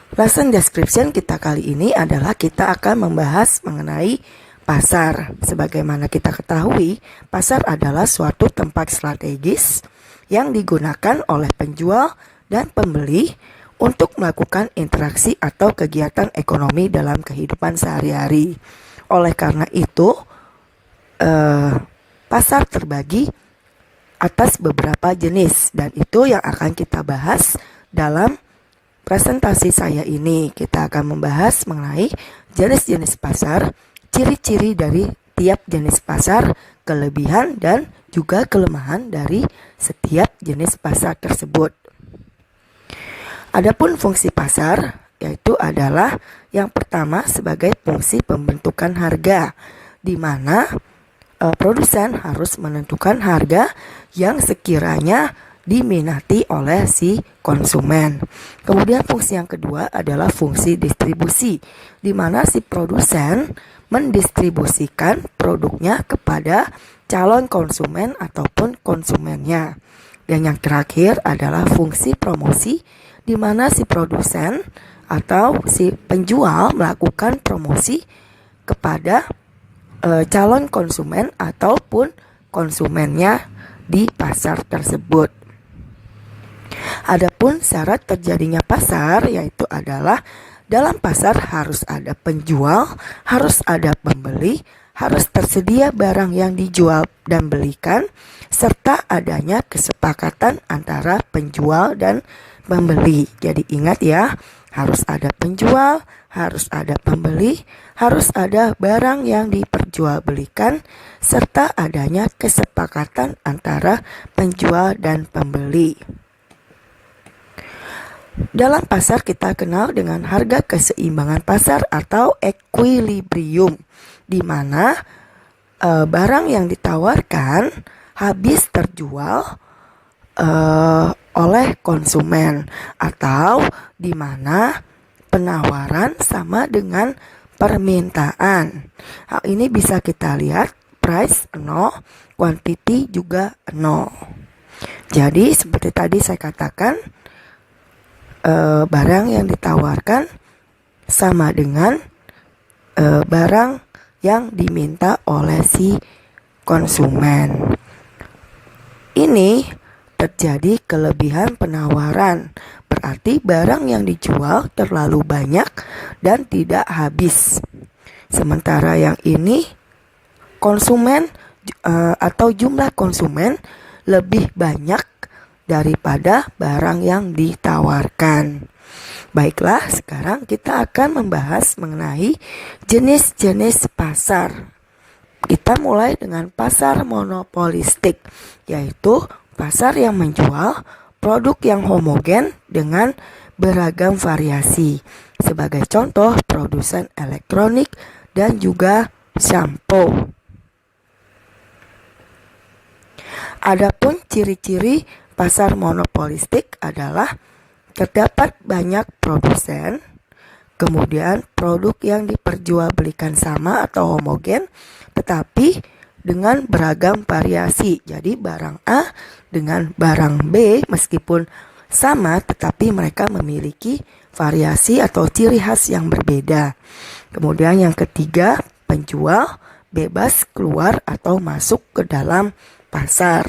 Lesson description kita kali ini adalah kita akan membahas mengenai pasar. Sebagaimana kita ketahui, pasar adalah suatu tempat strategis yang digunakan oleh penjual dan pembeli untuk melakukan interaksi atau kegiatan ekonomi dalam kehidupan sehari-hari. Oleh karena itu, pasar terbagi atas beberapa jenis, dan itu yang akan kita bahas dalam presentasi saya ini. Kita akan membahas mengenai jenis-jenis pasar, ciri-ciri dari tiap jenis pasar, kelebihan dan juga kelemahan dari setiap jenis pasar tersebut. Adapun fungsi pasar, yaitu adalah yang pertama sebagai fungsi pembentukan harga, di mana produsen harus menentukan harga yang sekiranya diminati oleh si konsumen. Kemudian fungsi yang kedua adalah fungsi distribusi, di mana si produsen mendistribusikan produknya kepada calon konsumen ataupun konsumennya. Dan yang terakhir adalah fungsi promosi, di mana si produsen atau si penjual melakukan promosi kepada calon konsumen ataupun konsumennya di pasar tersebut. Adapun syarat terjadinya pasar, yaitu adalah dalam pasar harus ada penjual, harus ada pembeli, harus tersedia barang yang dijual dan belikan, serta adanya kesepakatan antara penjual dan pembeli. Jadi ingat ya, harus ada penjual, harus ada pembeli, harus ada barang yang diperjualbelikan, serta adanya kesepakatan antara penjual dan pembeli. Dalam pasar kita kenal dengan harga keseimbangan pasar atau equilibrium, di mana barang yang ditawarkan habis terjual oleh konsumen, atau di mana penawaran sama dengan permintaan. Hal ini bisa kita lihat, price 0, quantity juga 0. Jadi seperti tadi saya katakan, barang yang ditawarkan sama dengan barang yang diminta oleh si konsumen. Ini terjadi kelebihan penawaran, berarti barang yang dijual terlalu banyak dan tidak habis. Sementara yang ini konsumen atau jumlah konsumen lebih banyak daripada barang yang ditawarkan. Baiklah, sekarang kita akan membahas mengenai jenis-jenis pasar. Kita mulai dengan pasar monopolistik, yaitu pasar yang menjual produk yang homogen dengan beragam variasi. Sebagai contoh, produsen elektronik dan juga shampoo. Adapun ciri-ciri pasar monopolistik adalah terdapat banyak produsen, kemudian produk yang diperjualbelikan sama atau homogen, tetapi dengan beragam variasi. Jadi barang A dengan barang B meskipun sama, tetapi mereka memiliki variasi atau ciri khas yang berbeda. Kemudian yang ketiga, penjual bebas keluar atau masuk ke dalam pasar.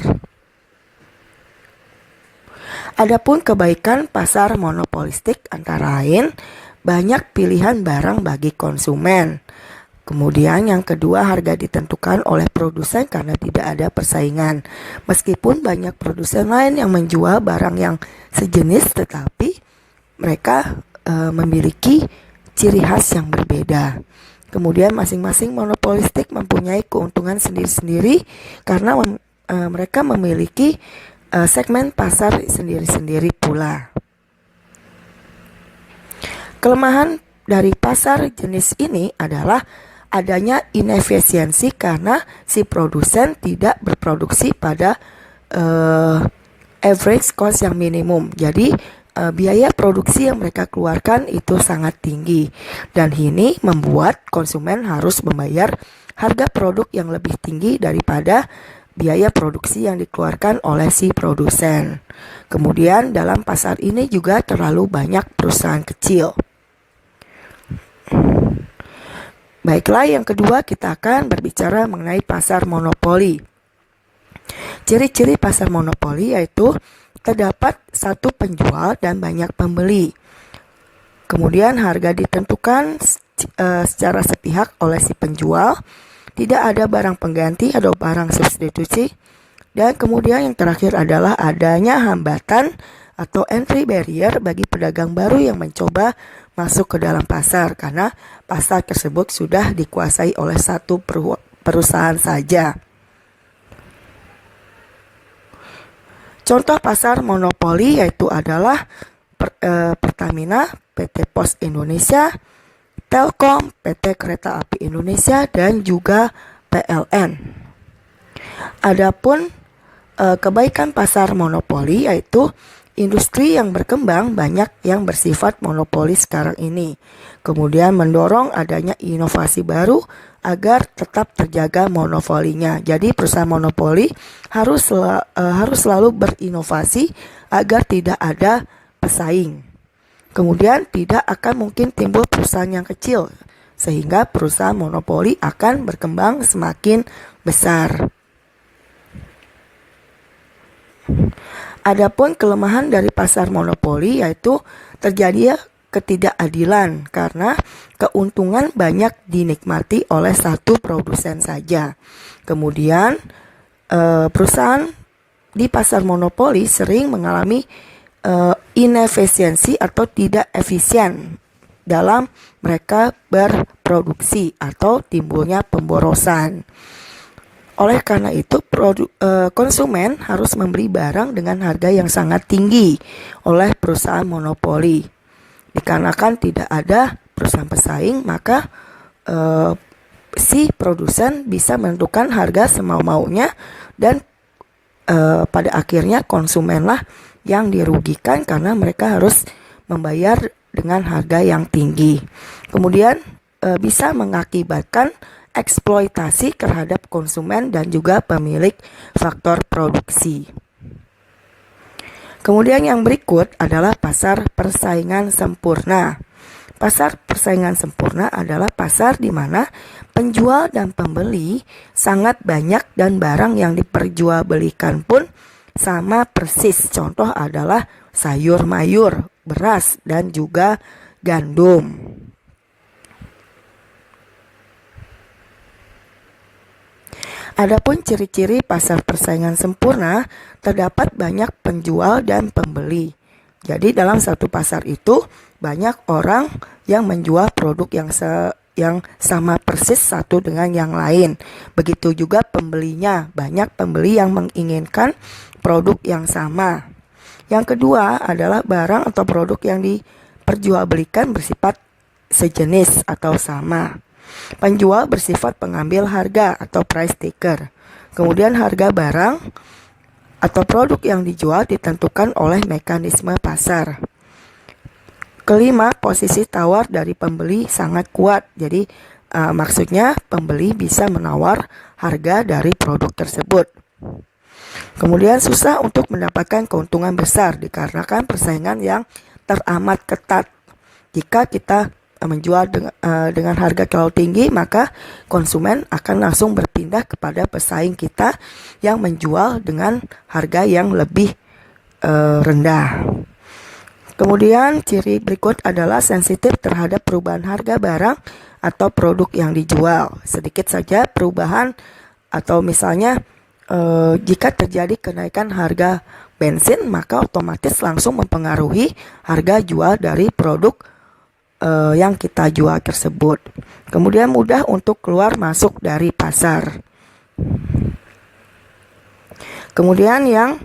Adapun kebaikan pasar monopolistik antara lain banyak pilihan barang bagi konsumen. Kemudian yang kedua, harga ditentukan oleh produsen karena tidak ada persaingan. Meskipun banyak produsen lain yang menjual barang yang sejenis, tetapi mereka memiliki ciri khas yang berbeda. Kemudian masing-masing monopolistik mempunyai keuntungan sendiri-sendiri karena mereka memiliki segmen pasar sendiri-sendiri pula. Kelemahan dari pasar jenis ini adalah adanya inefisiensi karena si produsen tidak berproduksi pada average cost yang minimum. Jadi biaya produksi yang mereka keluarkan itu sangat tinggi, dan ini membuat konsumen harus membayar harga produk yang lebih tinggi daripada biaya produksi yang dikeluarkan oleh si produsen. Kemudian dalam pasar ini juga terlalu banyak perusahaan kecil. Baiklah, yang kedua kita akan berbicara mengenai pasar monopoli. Ciri-ciri pasar monopoli yaitu terdapat satu penjual dan banyak pembeli. Kemudian harga ditentukan secara sepihak oleh si penjual, tidak ada barang pengganti atau barang substitusi, dan kemudian yang terakhir adalah adanya hambatan atau entry barrier bagi pedagang baru yang mencoba masuk ke dalam pasar karena pasar tersebut sudah dikuasai oleh satu perusahaan saja. Contoh pasar monopoli yaitu adalah Pertamina, PT Pos Indonesia, Telkom, PT Kereta Api Indonesia, dan juga PLN. Adapun kebaikan pasar monopoli yaitu industri yang berkembang banyak yang bersifat monopoli sekarang ini. Kemudian mendorong adanya inovasi baru agar tetap terjaga monopolinya. Jadi perusahaan monopoli harus selalu berinovasi agar tidak ada pesaing. Kemudian tidak akan mungkin timbul perusahaan yang kecil, sehingga perusahaan monopoli akan berkembang semakin besar. Adapun kelemahan dari pasar monopoli yaitu terjadi ketidakadilan karena keuntungan banyak dinikmati oleh satu produsen saja. Kemudian perusahaan di pasar monopoli sering mengalami inefisiensi atau tidak efisien dalam mereka berproduksi atau timbulnya pemborosan. Oleh karena itu, konsumen harus membeli barang dengan harga yang sangat tinggi oleh perusahaan monopoli. Dikarenakan tidak ada perusahaan pesaing, maka si produsen bisa menentukan harga semau-maunya dan pada akhirnya konsumenlah yang dirugikan karena mereka harus membayar dengan harga yang tinggi. Kemudian bisa mengakibatkan eksploitasi terhadap konsumen dan juga pemilik faktor produksi. Kemudian yang berikut adalah pasar persaingan sempurna. Pasar persaingan sempurna adalah pasar di mana penjual dan pembeli sangat banyak dan barang yang diperjualbelikan pun sama persis. Contoh adalah sayur mayur, beras, dan juga gandum. Adapun ciri-ciri pasar persaingan sempurna, terdapat banyak penjual dan pembeli. Jadi dalam satu pasar itu banyak orang yang menjual produk yang sama persis satu dengan yang lain. Begitu juga pembelinya, banyak pembeli yang menginginkan produk yang sama. Yang kedua adalah barang atau produk yang diperjualbelikan bersifat sejenis atau sama. Penjual bersifat pengambil harga atau price taker. Kemudian harga barang atau produk yang dijual ditentukan oleh mekanisme pasar. Kelima, posisi tawar dari pembeli sangat kuat. Jadi maksudnya pembeli bisa menawar harga dari produk tersebut. Kemudian susah untuk mendapatkan keuntungan besar dikarenakan persaingan yang teramat ketat. Jika kita menjual dengan harga terlalu tinggi, maka konsumen akan langsung berpindah kepada pesaing kita yang menjual dengan harga yang lebih rendah. Kemudian ciri berikut adalah sensitif terhadap perubahan harga barang atau produk yang dijual. Sedikit saja perubahan atau misalnya jika terjadi kenaikan harga bensin, maka otomatis langsung mempengaruhi harga jual dari produk yang kita jual tersebut. Kemudian mudah untuk keluar masuk dari pasar. Kemudian yang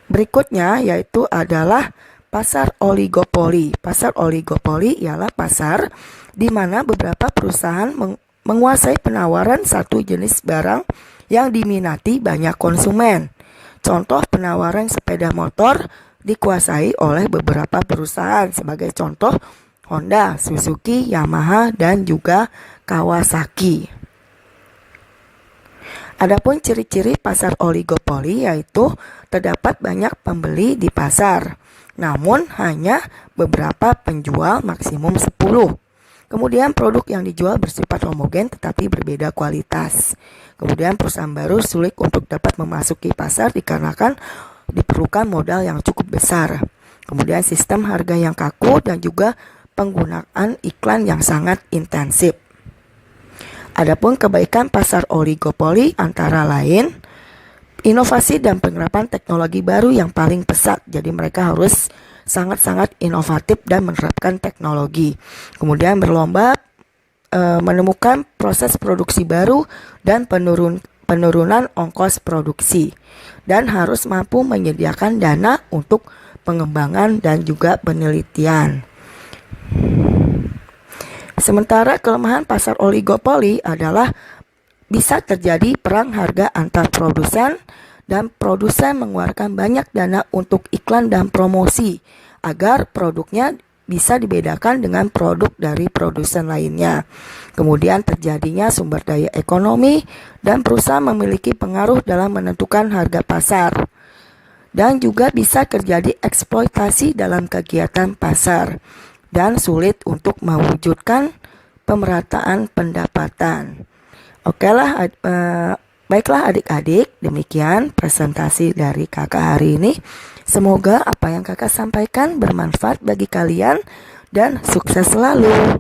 berikutnya yaitu adalah pasar oligopoli. Pasar oligopoli ialah pasar di mana beberapa perusahaan menguasai penawaran satu jenis barang yang diminati banyak konsumen. Contoh penawaran sepeda motor dikuasai oleh beberapa perusahaan, sebagai contoh Honda, Suzuki, Yamaha, dan juga Kawasaki. Adapun ciri-ciri pasar oligopoli yaitu terdapat banyak pembeli di pasar, namun hanya beberapa penjual maksimum 10. Kemudian produk yang dijual bersifat homogen tetapi berbeda kualitas. Kemudian perusahaan baru sulit untuk dapat memasuki pasar dikarenakan diperlukan modal yang cukup besar. Kemudian sistem harga yang kaku dan juga penggunaan iklan yang sangat intensif. Adapun kebaikan pasar oligopoli antara lain inovasi dan penerapan teknologi baru yang paling pesat. Jadi mereka harus sangat-sangat inovatif dan menerapkan teknologi. Kemudian berlomba menemukan proses produksi baru dan penurunan ongkos produksi. Dan harus mampu menyediakan dana untuk pengembangan dan juga penelitian. Sementara kelemahan pasar oligopoli adalah bisa terjadi perang harga antar produsen dan produsen mengeluarkan banyak dana untuk iklan dan promosi agar produknya bisa dibedakan dengan produk dari produsen lainnya. Kemudian terjadinya sumber daya ekonomi dan perusahaan memiliki pengaruh dalam menentukan harga pasar. Dan juga bisa terjadi eksploitasi dalam kegiatan pasar dan sulit untuk mewujudkan pemerataan pendapatan. Baiklah adik-adik, demikian presentasi dari kakak hari ini. Semoga apa yang kakak sampaikan bermanfaat bagi kalian dan sukses selalu.